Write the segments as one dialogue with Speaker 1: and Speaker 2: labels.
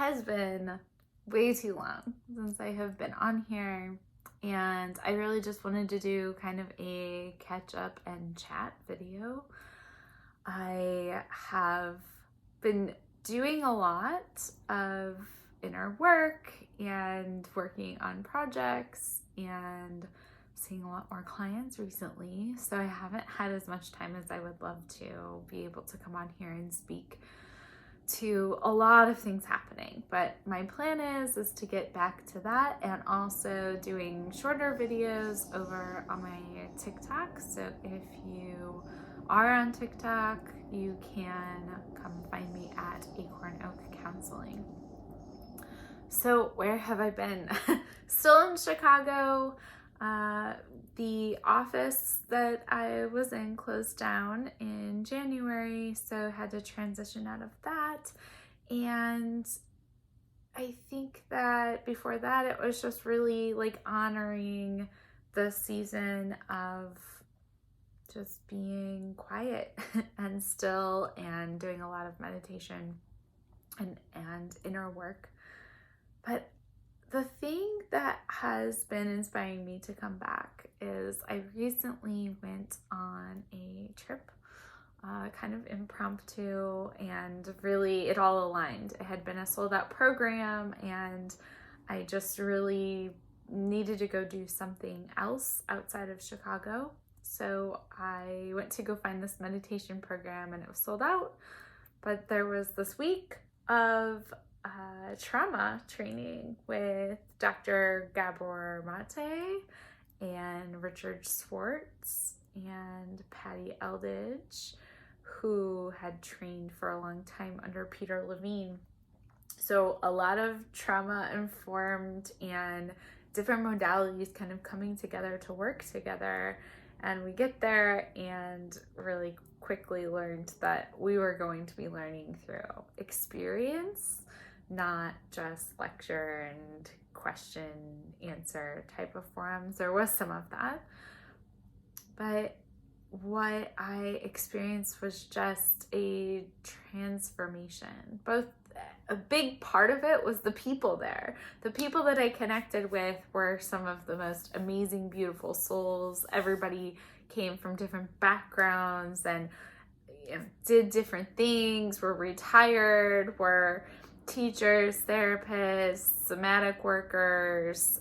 Speaker 1: has been way too long since I have been on here, and I really just wanted to do kind of a catch up and chat video. I have been doing a lot of inner work and working on projects and seeing a lot more clients recently, so I haven't had as much time as I would love to be able to come on here and speak to a lot of things happening. But my plan is to get back to that, and also doing shorter videos over on my TikTok. So if you are on TikTok, you can come find me at Acorn Oak Counseling. So where have I been? Still in Chicago. The office that I was in closed down in January, so had to transition out of that. And I think that before that, it was just really like honoring the season of just being quiet and still, and doing a lot of meditation and inner work. But the thing that has been inspiring me to come back is I recently went on a trip, kind of impromptu, and really it all aligned. It had been a sold out program, and I just really needed to go do something else outside of Chicago. So I went to go find this meditation program, and it was sold out. But there was this week of trauma training with Dr. Gabor Mate and Richard Swartz and Patty Eldridge, who had trained for a long time under Peter Levine. So a lot of trauma informed and different modalities kind of coming together to work together. And we get there and really quickly learned that we were going to be learning through experience, not just lecture and question answer type of forums. There was some of that, but what I experienced was just a transformation. Both a big part of it was the people there. The people that I connected with were some of the most amazing, beautiful souls. Everybody came from different backgrounds and did different things, were retired, were teachers, therapists, somatic workers,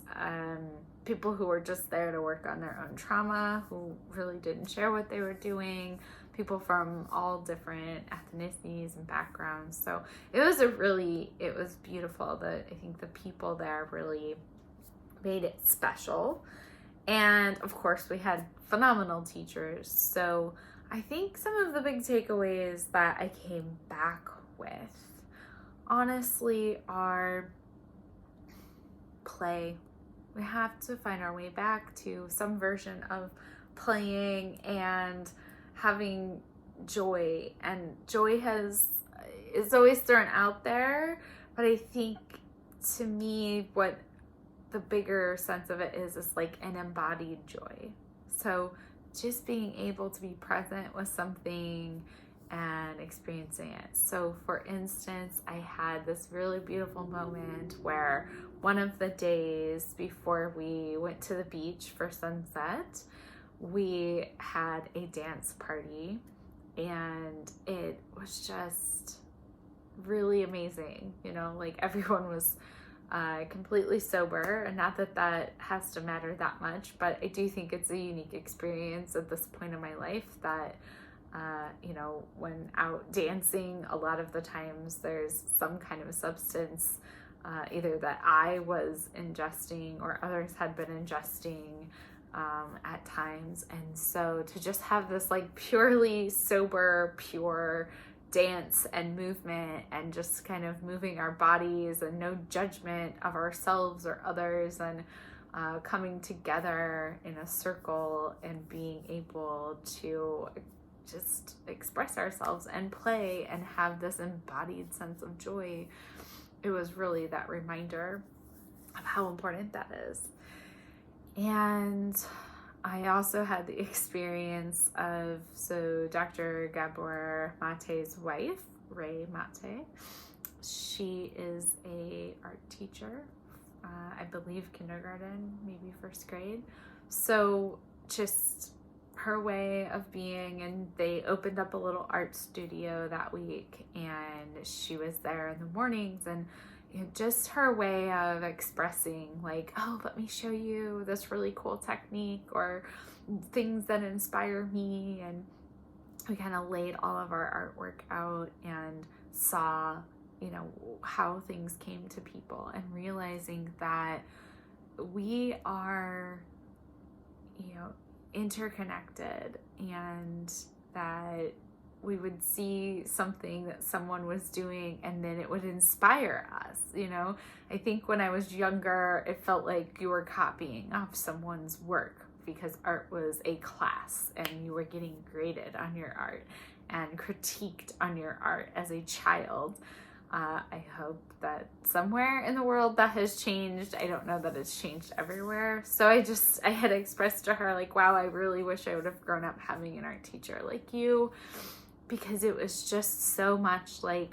Speaker 1: people who were just there to work on their own trauma, who really didn't share what they were doing, people from all different ethnicities and backgrounds. So it was beautiful. I think the people there really made it special. And of course we had phenomenal teachers. So I think some of the big takeaways that I came back with honestly are play. We have to find our way back to some version of playing and having joy. And joy is always thrown out there, but I think to me what the bigger sense of it is like an embodied joy. So just being able to be present with something and experiencing it. So for instance, I had this really beautiful moment where one of the days before we went to the beach for sunset, we had a dance party, and it was just really amazing. Like everyone was completely sober, and not that that has to matter that much, but I do think it's a unique experience at this point in my life that when out dancing, a lot of the times there's some kind of a substance, either that I was ingesting or others had been ingesting at times. And so to just have this like purely sober, pure dance and movement, and just kind of moving our bodies and no judgment of ourselves or others, and coming together in a circle and being able to just express ourselves and play and have this embodied sense of joy. It was really that reminder of how important that is. And I also had the experience of Dr. Gabor Mate's wife, Ray Mate, She is a art teacher, I believe kindergarten, maybe first grade. So just her way of being, and they opened up a little art studio that week, and she was there in the mornings, and just her way of expressing, like, oh, let me show you this really cool technique or things that inspire me. And we kind of laid all of our artwork out and saw, how things came to people, and realizing that we are, interconnected, and that we would see something that someone was doing and then it would inspire us. I think when I was younger, it felt like you were copying off someone's work, because art was a class and you were getting graded on your art and critiqued on your art as a child. I hope that somewhere in the world that has changed. I don't know that it's changed everywhere. So I had expressed to her, like, wow, I really wish I would have grown up having an art teacher like you, because it was just so much like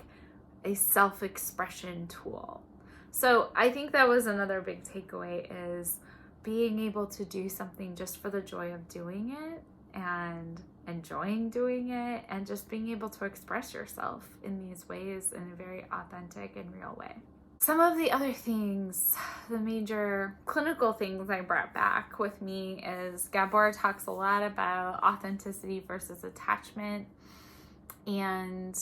Speaker 1: a self-expression tool. So I think that was another big takeaway, is being able to do something just for the joy of doing it and enjoying doing it, and just being able to express yourself in these ways in a very authentic and real way. Some of the other things, the major clinical things I brought back with me, is Gabor talks a lot about authenticity versus attachment. And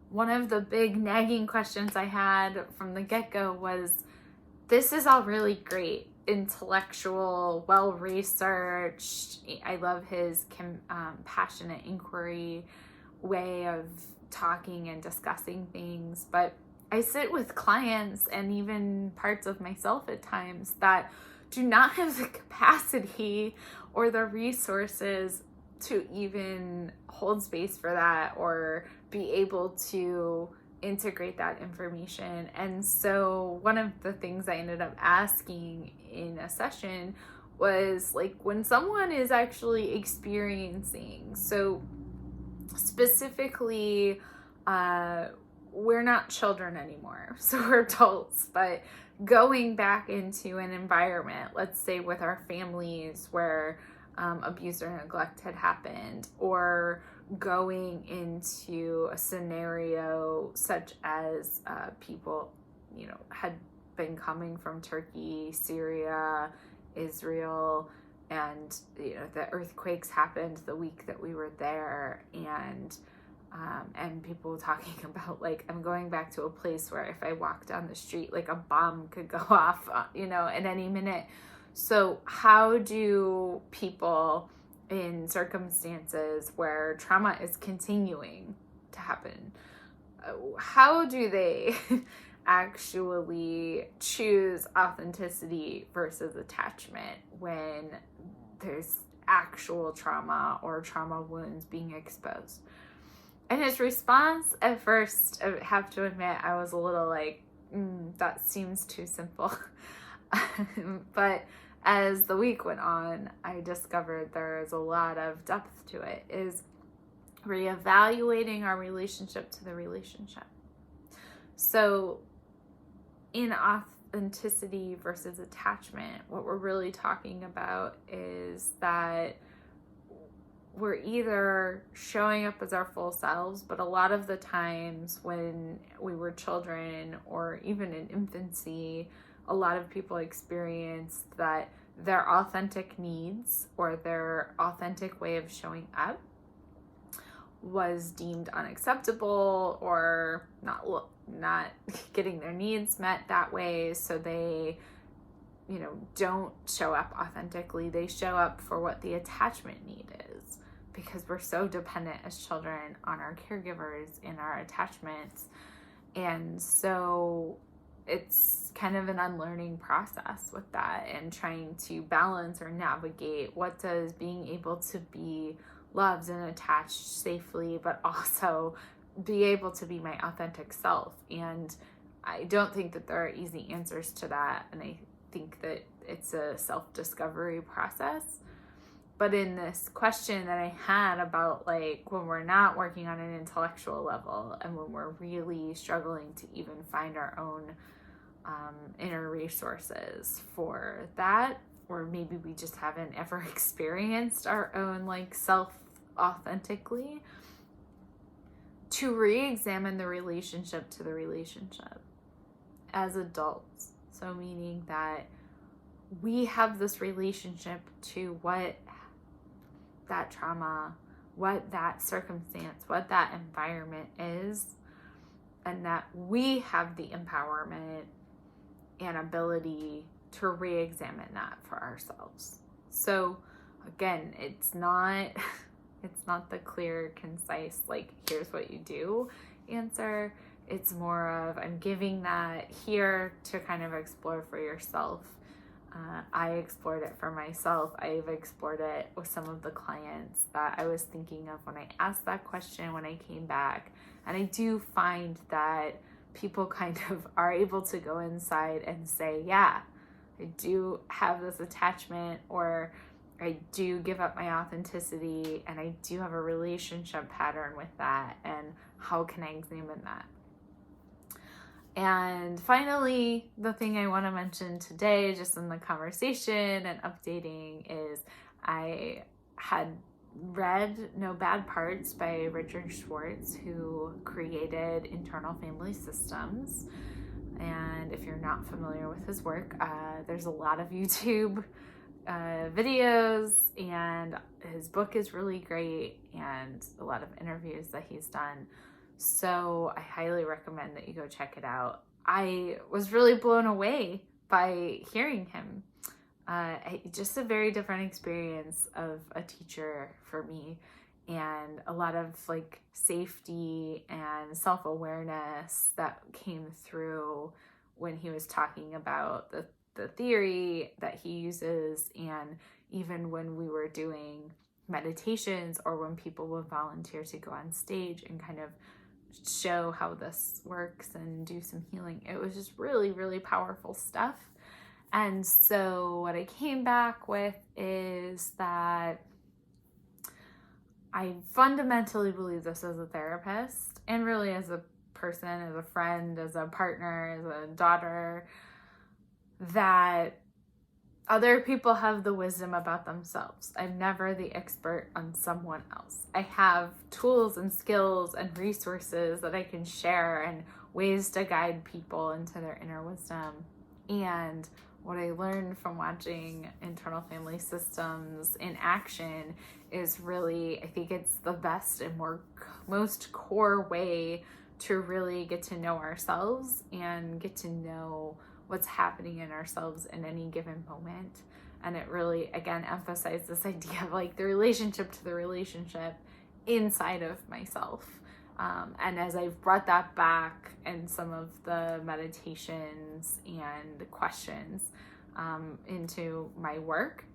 Speaker 1: one of the big nagging questions I had from the get-go was, this is all really great, intellectual, well-researched. I love his passionate inquiry way of talking and discussing things, but I sit with clients and even parts of myself at times that do not have the capacity or the resources to even hold space for that, or be able to integrate that information. And so one of the things I ended up asking in a session was, like, when someone is actually experiencing, so specifically, we're not children anymore, so we're adults, but going back into an environment, let's say with our families, where abuse or neglect had happened, or going into a scenario such as people, had been coming from Turkey, Syria, Israel, and the earthquakes happened the week that we were there, and people talking about, like, I'm going back to a place where if I walk down the street, like, a bomb could go off, at any minute. So how do people in circumstances where trauma is continuing to happen, how do they actually choose authenticity versus attachment when there's actual trauma or trauma wounds being exposed? And his response, at first, I have to admit, I was a little like, that seems too simple. But as the week went on, I discovered there's a lot of depth to it, is reevaluating our relationship to the relationship. So in authenticity versus attachment, what we're really talking about is that we're either showing up as our full selves, but a lot of the times when we were children or even in infancy, a lot of people experienced that their authentic needs or their authentic way of showing up was deemed unacceptable, or not getting their needs met that way. So they, don't show up authentically. They show up for what the attachment need is, because we're so dependent as children on our caregivers and our attachments. And so it's kind of an unlearning process with that, and trying to balance or navigate what does being able to be loved and attached safely, but also be able to be my authentic self. And I don't think that there are easy answers to that. And I think that it's a self-discovery process. But in this question that I had about like when we're not working on an intellectual level and when we're really struggling to even find our own inner resources for that, or maybe we just haven't ever experienced our own like self authentically, to re-examine the relationship to the relationship as adults. So meaning that we have this relationship to what that trauma, what that circumstance, what that environment is, and that we have the empowerment and ability to re-examine that for ourselves. So again, it's not the clear, concise, like, here's what you do answer. It's more of, I'm giving that here to kind of explore for yourself. I explored it for myself. I've explored it with some of the clients that I was thinking of when I asked that question when I came back. And I do find that people kind of are able to go inside and say, yeah, I do have this attachment, or I do give up my authenticity, and I do have a relationship pattern with that, and how can I examine that? And finally, the thing I want to mention today, just in the conversation and updating, is I had read No Bad Parts by Richard Schwartz, who created Internal Family Systems. And if you're not familiar with his work, there's a lot of YouTube videos, and his book is really great, and a lot of interviews that he's done. So I highly recommend that you go check it out. I was really blown away by hearing him. Just a very different experience of a teacher for me, and a lot of like safety and self-awareness that came through when he was talking about the theory that he uses, and even when we were doing meditations or when people would volunteer to go on stage and kind of show how this works and do some healing. It was just really, really powerful stuff. And so what I came back with is that I fundamentally believe this as a therapist, and really as a person, as a friend, as a partner, as a daughter, that other people have the wisdom about themselves. I'm never the expert on someone else. I have tools and skills and resources that I can share and ways to guide people into their inner wisdom. And what I learned from watching Internal Family Systems in action is really, I think it's the best and most core way to really get to know ourselves and get to know what's happening in ourselves in any given moment. And it really, again, emphasized this idea of like the relationship to the relationship inside of myself. And as I've brought that back in some of the meditations and questions into my work,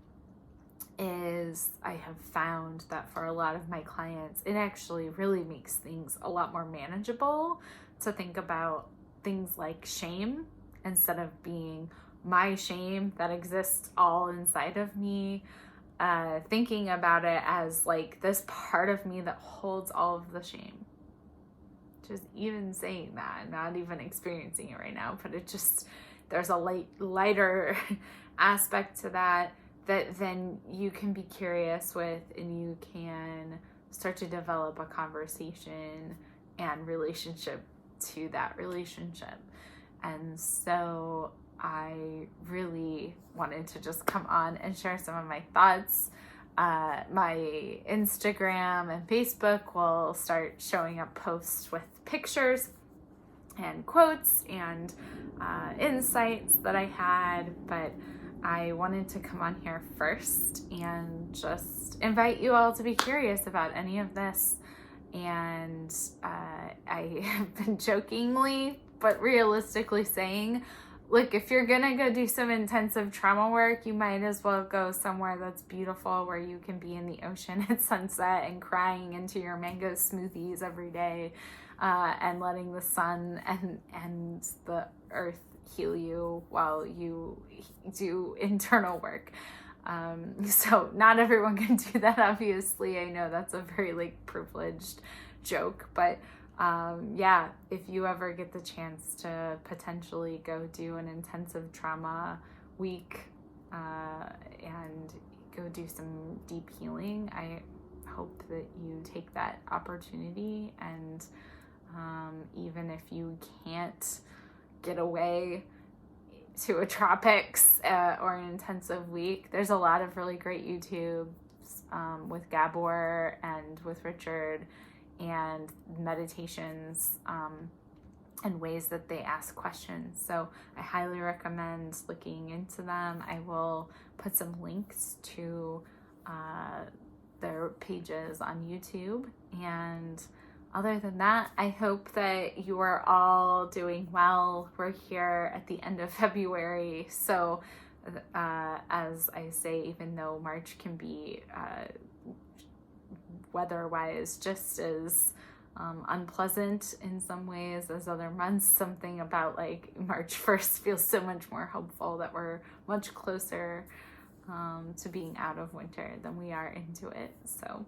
Speaker 1: is I have found that for a lot of my clients, it actually really makes things a lot more manageable to think about things like shame, instead of being my shame that exists all inside of me, thinking about it as like this part of me that holds all of the shame. Just even saying that, not even experiencing it right now, but it just, there's a lighter aspect to that then you can be curious with, and you can start to develop a conversation and relationship to that relationship. And so I really wanted to just come on and share some of my thoughts. My Instagram and Facebook will start showing up posts with pictures and quotes and insights that I had, but I wanted to come on here first and just invite you all to be curious about any of this. And I have been jokingly but realistically saying, look, if you're gonna go do some intensive trauma work, you might as well go somewhere that's beautiful, where you can be in the ocean at sunset and crying into your mango smoothies every day, and letting the sun and the earth heal you while you do internal work. So not everyone can do that, obviously. I know that's a very like privileged joke, but yeah, if you ever get the chance to potentially go do an intensive trauma week and go do some deep healing, I hope that you take that opportunity. And even if you can't get away to a tropics or an intensive week, there's a lot of really great YouTubes with Gabor and with Richard, and meditations and ways that they ask questions. So I highly recommend looking into them. I will put some links to their pages on YouTube. And other than that, I hope that you are all doing well. We're here at the end of February. So as I say, even though March can be weather-wise just as unpleasant in some ways as other months, something about like March 1st feels so much more hopeful that we're much closer to being out of winter than we are into it. So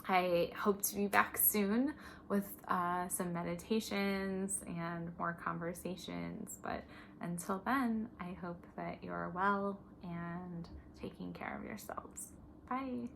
Speaker 1: I hope to be back soon with some meditations and more conversations. But until then, I hope that you're well and taking care of yourselves. Bye.